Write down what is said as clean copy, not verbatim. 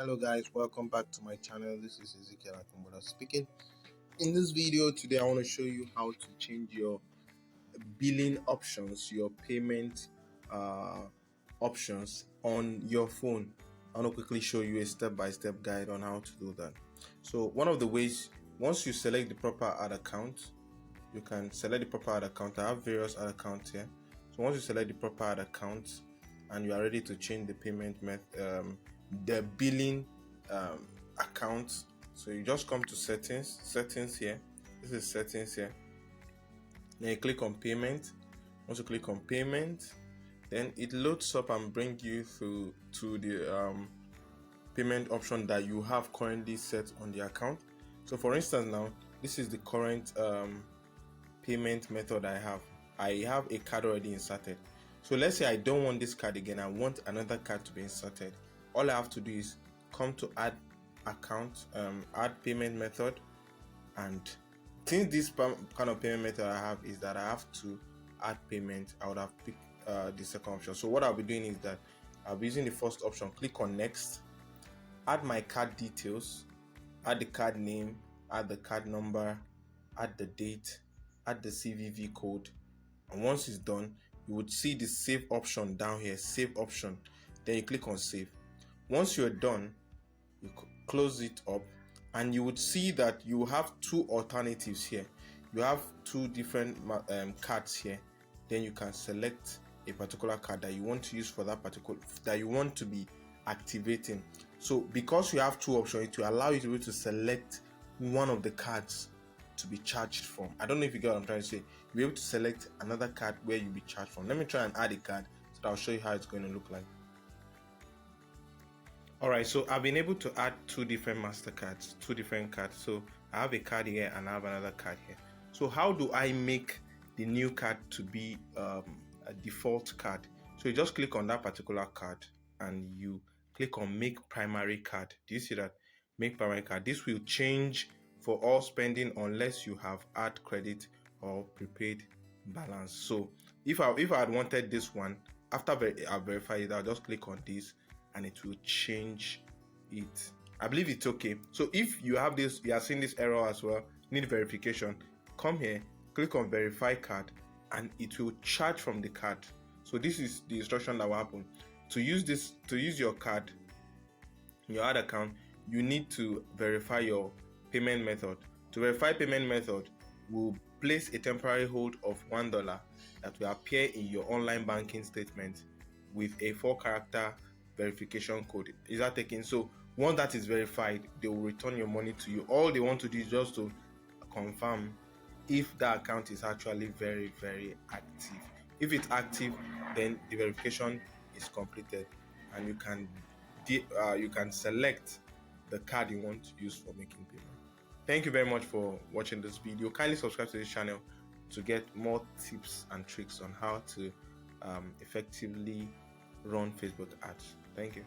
Hello guys, welcome back to my channel. This is Ezekiel Akumbola speaking. In this video today I want to show you how to change your billing options, your payment options on your phone. I want to quickly show you a step-by-step guide on how to do that. So one of the ways, once you select the proper ad account, you can select the proper ad account. I have various ad accounts here. So once you select the proper ad account and you are ready to change the payment method, the billing account, so you just come to settings here. This is settings here. Then you click on payment. Once you click on payment, then it loads up and bring you through to the payment option that you have currently set on the account. So for instance, now this is the current payment method I have. I have a card already inserted. So let's say I don't want this card again, I want another card to be inserted. All I have to do is come to add account, add payment method, and since this kind of payment method I have is that I have to add payment, I would have picked the second option. So what I'll be doing is that I'll be using the first option. Click on next, add my card details, add the card name, add the card number, add the date, add the CVV code, and once it's done you would see the save option down here, save option. Then you click on save. Once you're done, you close it up and you would see that you have two alternatives here. You have two different cards here. Then you can select a particular card that you want to use for that particular, that you want to be activating. So because you have two options, it will allow you to be able to select one of the cards to be charged from. I don't know if you get what I'm trying to say. You'll be able to select another card where you'll be charged from. Let me try and add a card so that I'll show you how it's going to look like. Alright, so I've been able to add two different MasterCards, two different cards. So I have a card here and I have another card here. So how do I make the new card to be a default card? So you just click on that particular card and you click on make primary card. Do you see that? Make primary card. This will change for all spending unless you have add credit or prepaid balance. So if I had wanted this one, after I verify it, I'll just click on this and it will change it. I believe it's okay. So if you have this, you are seeing this error as well, need verification, come here, click on verify card and it will charge from the card. So this is the instruction that will happen. To use this, to use your card, your ad account, you need to verify your payment method. To verify payment method, we'll place a temporary hold of $1 that will appear in your online banking statement with a 4-character verification code. Is that taken? So once that is verified, they will return your money to you. All they want to do is just to confirm if that account is actually very active. If it's active, then the verification is completed and you can select the card you want to use for making payment. Thank you very much for watching this video. Kindly subscribe to this channel to get more tips and tricks on how to effectively run Facebook ads. Thank you.